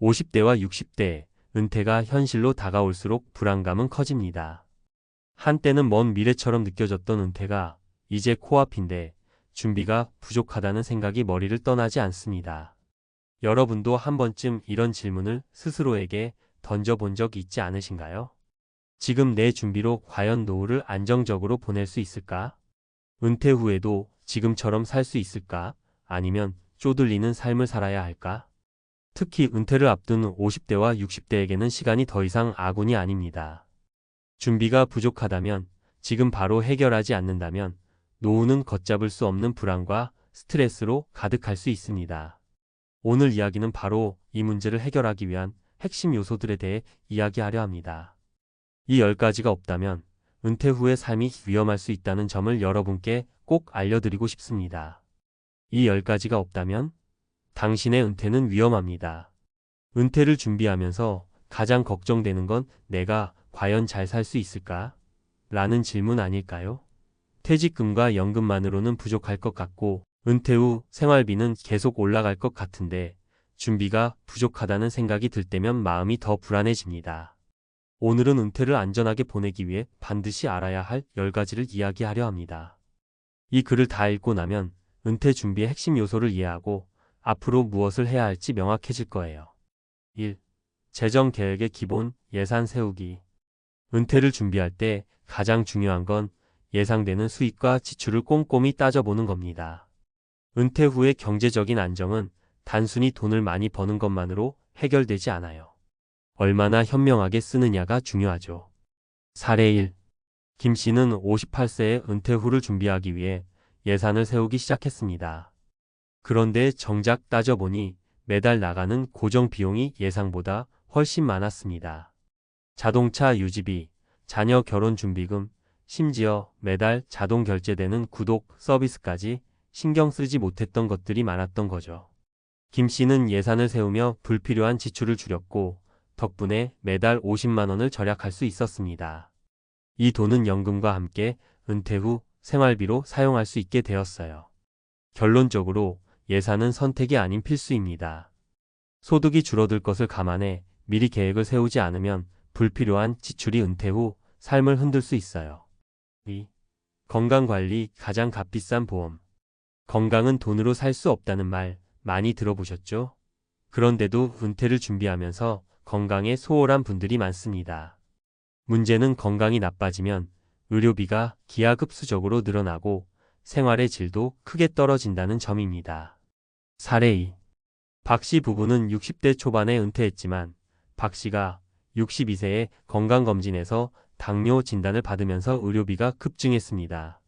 50대와 60대, 은퇴가 현실로 다가올수록 불안감은 커집니다. 한때는 먼 미래처럼 느껴졌던 은퇴가 이제 코앞인데 준비가 부족하다는 생각이 머리를 떠나지 않습니다. 여러분도 한 번쯤 이런 질문을 스스로에게 던져본 적 있지 않으신가요? 지금 내 준비로 과연 노후를 안정적으로 보낼 수 있을까? 은퇴 후에도 지금처럼 살 수 있을까? 아니면 쪼들리는 삶을 살아야 할까? 특히 은퇴를 앞둔 50대와 60대에게는 시간이 더 이상 아군이 아닙니다. 준비가 부족하다면, 지금 바로 해결하지 않는다면 노후는 걷잡을 수 없는 불안과 스트레스로 가득할 수 있습니다. 오늘 이야기는 바로 이 문제를 해결하기 위한 핵심 요소들에 대해 이야기하려 합니다. 이 10가지가 없다면 은퇴 후의 삶이 위험할 수 있다는 점을 여러분께 꼭 알려드리고 싶습니다. 이 10가지가 없다면 당신의 은퇴는 위험합니다. 은퇴를 준비하면서 가장 걱정되는 건 내가 과연 잘 살 수 있을까? 라는 질문 아닐까요? 퇴직금과 연금만으로는 부족할 것 같고 은퇴 후 생활비는 계속 올라갈 것 같은데 준비가 부족하다는 생각이 들 때면 마음이 더 불안해집니다. 오늘은 은퇴를 안전하게 보내기 위해 반드시 알아야 할 10가지를 이야기하려 합니다. 이 글을 다 읽고 나면 은퇴 준비의 핵심 요소를 이해하고 앞으로 무엇을 해야 할지 명확해질 거예요. 1. 재정 계획의 기본, 예산 세우기. 은퇴를 준비할 때 가장 중요한 건 예상되는 수입과 지출을 꼼꼼히 따져보는 겁니다. 은퇴 후의 경제적인 안정은 단순히 돈을 많이 버는 것만으로 해결되지 않아요. 얼마나 현명하게 쓰느냐가 중요하죠. 사례 1. 김 씨는 58세에 은퇴 후를 준비하기 위해 예산을 세우기 시작했습니다. 그런데 정작 따져보니 매달 나가는 고정 비용이 예상보다 훨씬 많았습니다. 자동차 유지비, 자녀 결혼 준비금, 심지어 매달 자동 결제되는 구독 서비스까지 신경 쓰지 못했던 것들이 많았던 거죠. 김 씨는 예산을 세우며 불필요한 지출을 줄였고 덕분에 매달 50만 원을 절약할 수 있었습니다. 이 돈은 연금과 함께 은퇴 후 생활비로 사용할 수 있게 되었어요. 결론적으로 예산은 선택이 아닌 필수입니다. 소득이 줄어들 것을 감안해 미리 계획을 세우지 않으면 불필요한 지출이 은퇴 후 삶을 흔들 수 있어요. 2. 건강관리, 가장 값비싼 보험. 건강은 돈으로 살 수 없다는 말 많이 들어보셨죠? 그런데도 은퇴를 준비하면서 건강에 소홀한 분들이 많습니다. 문제는 건강이 나빠지면 의료비가 기하급수적으로 늘어나고 생활의 질도 크게 떨어진다는 점입니다. 사례 2. 박 씨 부부는 60대 초반에 은퇴했지만 박 씨가 62세에 건강검진에서 당뇨 진단을 받으면서 의료비가 급증했습니다.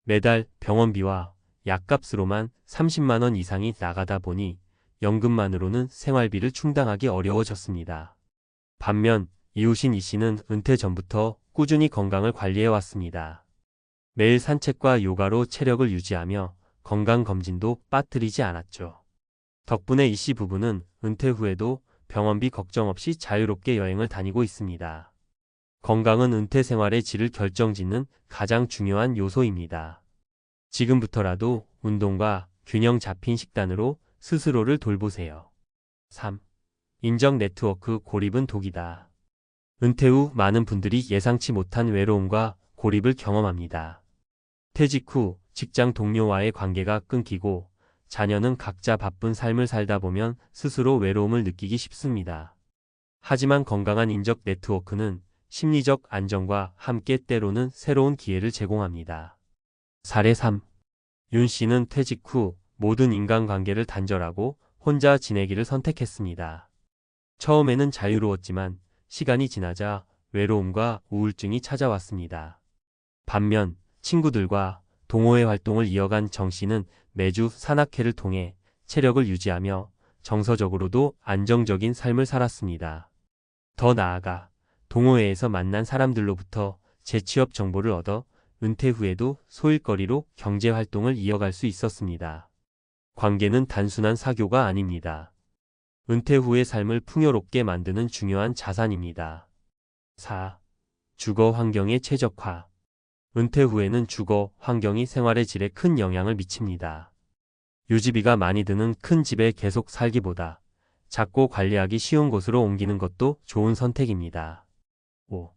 매달 병원비와 약값으로만 30만 원 이상이 나가다 보니 연금만으로는 생활비를 충당하기 어려워졌습니다. 반면 이웃인 이 씨는 은퇴 전부터 꾸준히 건강을 관리해왔습니다. 매일 산책과 요가로 체력을 유지하며 건강검진도 빠뜨리지 않았죠. 덕분에 이 씨 부부는 은퇴 후에도 병원비 걱정 없이 자유롭게 여행을 다니고 있습니다. 건강은 은퇴 생활의 질을 결정짓는 가장 중요한 요소입니다. 지금부터라도 운동과 균형 잡힌 식단으로 스스로를 돌보세요. 3. 인정 네트워크, 고립은 독이다. 은퇴 후 많은 분들이 예상치 못한 외로움과 고립을 경험합니다. 퇴직 후 직장 동료와의 관계가 끊기고 자녀는 각자 바쁜 삶을 살다 보면 스스로 외로움을 느끼기 쉽습니다. 하지만 건강한 인적 네트워크는 심리적 안정과 함께 때로는 새로운 기회를 제공합니다. 사례 3. 윤 씨는 퇴직 후 모든 인간관계를 단절하고 혼자 지내기를 선택했습니다. 처음에는 자유로웠지만 시간이 지나자 외로움과 우울증이 찾아왔습니다. 반면 친구들과 동호회 활동을 이어간 정 씨는 매주 산악회를 통해 체력을 유지하며 정서적으로도 안정적인 삶을 살았습니다. 더 나아가 동호회에서 만난 사람들로부터 재취업 정보를 얻어 은퇴 후에도 소일거리로 경제활동을 이어갈 수 있었습니다. 관계는 단순한 사교가 아닙니다. 은퇴 후의 삶을 풍요롭게 만드는 중요한 자산입니다. 4. 주거 환경의 최적화. 은퇴 후에는 주거 환경이 생활의 질에 큰 영향을 미칩니다. 유지비가 많이 드는 큰 집에 계속 살기보다 작고 관리하기 쉬운 곳으로 옮기는 것도 좋은 선택입니다. 5.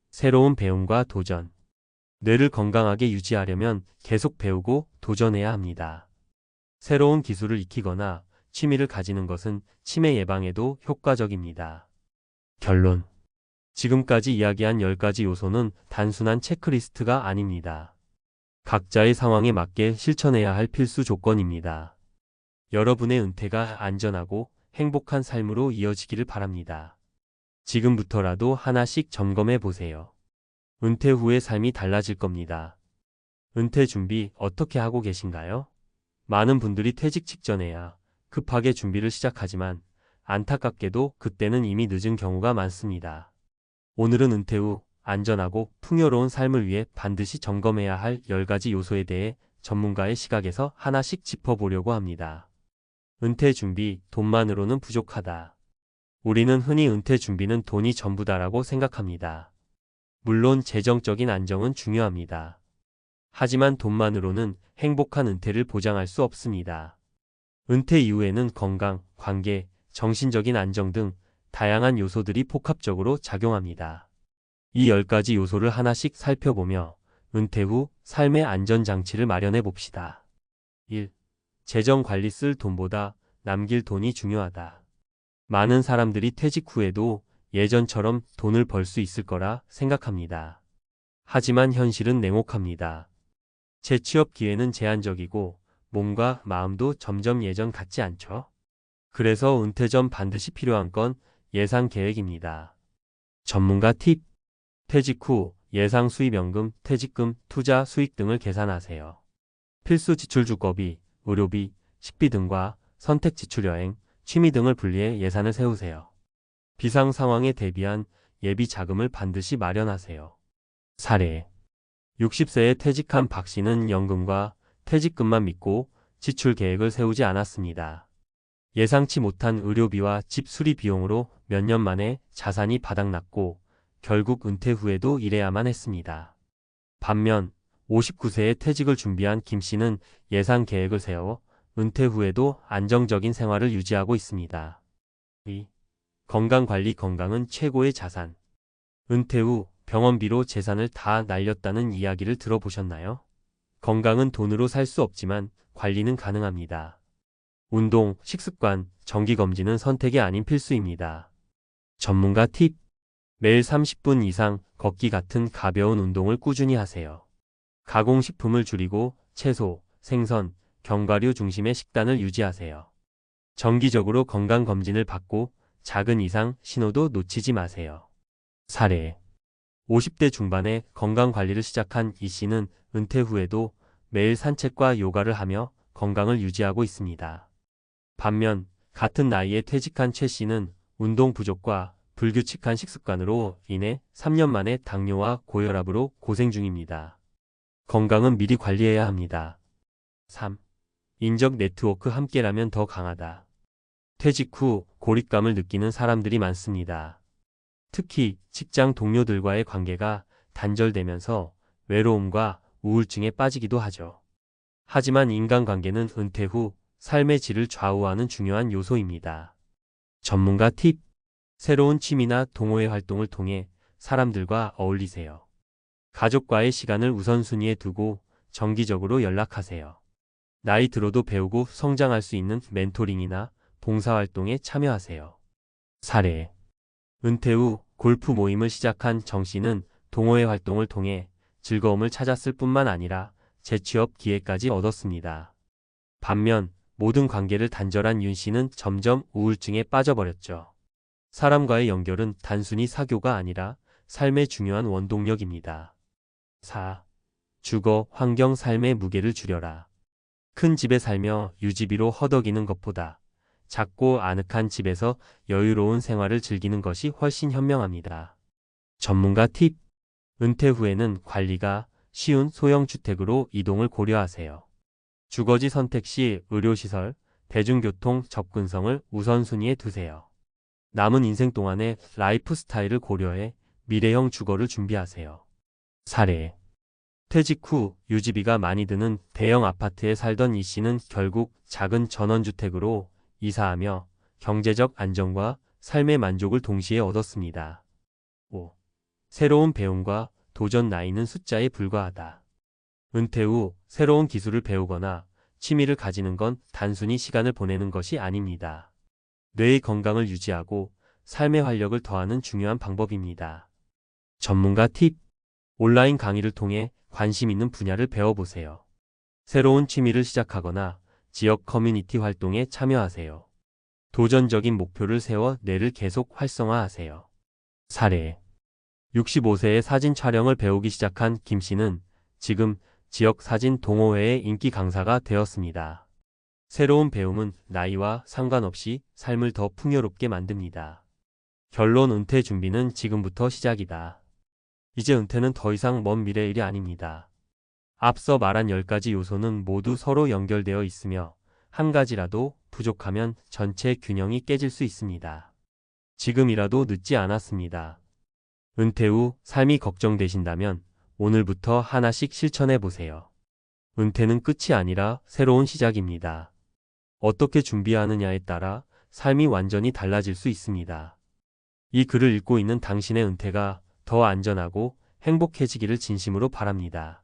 새로운 배움과 도전. 뇌를 건강하게 유지하려면 계속 배우고 도전해야 합니다. 새로운 기술을 익히거나 취미를 가지는 것은 치매 예방에도 효과적입니다. 결론. 지금까지 이야기한 10가지 요소는 단순한 체크리스트가 아닙니다. 각자의 상황에 맞게 실천해야 할 필수 조건입니다. 여러분의 은퇴가 안전하고 행복한 삶으로 이어지기를 바랍니다. 지금부터라도 하나씩 점검해 보세요. 은퇴 후의 삶이 달라질 겁니다. 은퇴 준비 어떻게 하고 계신가요? 많은 분들이 퇴직 직전에야 급하게 준비를 시작하지만 안타깝게도 그때는 이미 늦은 경우가 많습니다. 오늘은 은퇴 후 안전하고 풍요로운 삶을 위해 반드시 점검해야 할 10가지 요소에 대해 전문가의 시각에서 하나씩 짚어보려고 합니다. 은퇴 준비, 돈만으로는 부족하다. 우리는 흔히 은퇴 준비는 돈이 전부다라고 생각합니다. 물론 재정적인 안정은 중요합니다. 하지만 돈만으로는 행복한 은퇴를 보장할 수 없습니다. 은퇴 이후에는 건강, 관계, 정신적인 안정 등 다양한 요소들이 복합적으로 작용합니다. 이 10가지 요소를 하나씩 살펴보며 은퇴 후 삶의 안전장치를 마련해 봅시다. 1. 재정 관리. 쓸 돈보다 남길 돈이 중요하다. 많은 사람들이 퇴직 후에도 예전처럼 돈을 벌 수 있을 거라 생각합니다. 하지만 현실은 냉혹합니다. 재취업 기회는 제한적이고 몸과 마음도 점점 예전 같지 않죠? 그래서 은퇴 전 반드시 필요한 건 예산 계획입니다. 전문가 팁. 퇴직 후 예상 수입연금, 퇴직금, 투자 수익 등을 계산하세요. 필수 지출 주거비, 의료비, 식비 등과 선택 지출 여행, 취미 등을 분리해 예산을 세우세요. 비상 상황에 대비한 예비 자금을 반드시 마련하세요. 사례. 60세에 퇴직한 박 씨는 연금과 퇴직금만 믿고 지출 계획을 세우지 않았습니다. 예상치 못한 의료비와 집 수리 비용으로 몇 년 만에 자산이 바닥났고 결국 은퇴 후에도 일해야만 했습니다. 반면 59세에 퇴직을 준비한 김 씨는 예산 계획을 세워 은퇴 후에도 안정적인 생활을 유지하고 있습니다. 2. 건강관리. 건강은 최고의 자산. 은퇴 후 병원비로 재산을 다 날렸다는 이야기를 들어보셨나요? 건강은 돈으로 살 수 없지만 관리는 가능합니다. 운동, 식습관, 정기검진은 선택이 아닌 필수입니다. 전문가 팁. 매일 30분 이상 걷기 같은 가벼운 운동을 꾸준히 하세요. 가공식품을 줄이고 채소, 생선, 견과류 중심의 식단을 유지하세요. 정기적으로 건강검진을 받고 작은 이상 신호도 놓치지 마세요. 사례. 50대 중반에 건강관리를 시작한 이 씨는 은퇴 후에도 매일 산책과 요가를 하며 건강을 유지하고 있습니다. 반면 같은 나이에 퇴직한 최 씨는 운동 부족과 불규칙한 식습관으로 인해 3년 만에 당뇨와 고혈압으로 고생 중입니다. 건강은 미리 관리해야 합니다. 3. 인적 네트워크. 함께라면 더 강하다. 퇴직 후 고립감을 느끼는 사람들이 많습니다. 특히 직장 동료들과의 관계가 단절되면서 외로움과 우울증에 빠지기도 하죠. 하지만 인간관계는 은퇴 후 삶의 질을 좌우하는 중요한 요소입니다. 전문가 팁. 새로운 취미나 동호회 활동을 통해 사람들과 어울리세요. 가족과의 시간을 우선순위에 두고 정기적으로 연락하세요. 나이 들어도 배우고 성장할 수 있는 멘토링이나 봉사활동에 참여하세요. 사례. 은퇴 후 골프 모임을 시작한 정 씨는 동호회 활동을 통해 즐거움을 찾았을 뿐만 아니라 재취업 기회까지 얻었습니다. 반면 모든 관계를 단절한 윤 씨는 점점 우울증에 빠져버렸죠. 사람과의 연결은 단순히 사교가 아니라 삶의 중요한 원동력입니다. 4. 주거, 환경. 삶의 무게를 줄여라. 큰 집에 살며 유지비로 허덕이는 것보다 작고 아늑한 집에서 여유로운 생활을 즐기는 것이 훨씬 현명합니다. 전문가 팁. 은퇴 후에는 관리가 쉬운 소형 주택으로 이동을 고려하세요. 주거지 선택 시 의료시설, 대중교통 접근성을 우선순위에 두세요. 남은 인생 동안의 라이프 스타일을 고려해 미래형 주거를 준비하세요. 사례. 퇴직 후 유지비가 많이 드는 대형 아파트에 살던 이 씨는 결국 작은 전원주택으로 이사하며 경제적 안정과 삶의 만족을 동시에 얻었습니다. 5. 새로운 배움과 도전. 나이는 숫자에 불과하다. 은퇴 후 새로운 기술을 배우거나 취미를 가지는 건 단순히 시간을 보내는 것이 아닙니다. 뇌의 건강을 유지하고 삶의 활력을 더하는 중요한 방법입니다. 전문가 팁. 온라인 강의를 통해 관심 있는 분야를 배워보세요. 새로운 취미를 시작하거나 지역 커뮤니티 활동에 참여하세요. 도전적인 목표를 세워 뇌를 계속 활성화하세요. 사례. 65세에 사진 촬영을 배우기 시작한 김 씨는 지금 지역 사진 동호회의 인기 강사가 되었습니다. 새로운 배움은 나이와 상관없이 삶을 더 풍요롭게 만듭니다. 결론. 은퇴 준비는 지금부터 시작이다. 이제 은퇴는 더 이상 먼 미래의 일이 아닙니다. 앞서 말한 10가지 요소는 모두 서로 연결되어 있으며 한 가지라도 부족하면 전체 균형이 깨질 수 있습니다. 지금이라도 늦지 않았습니다. 은퇴 후 삶이 걱정되신다면 오늘부터 하나씩 실천해 보세요. 은퇴는 끝이 아니라 새로운 시작입니다. 어떻게 준비하느냐에 따라 삶이 완전히 달라질 수 있습니다. 이 글을 읽고 있는 당신의 은퇴가 더 안전하고 행복해지기를 진심으로 바랍니다.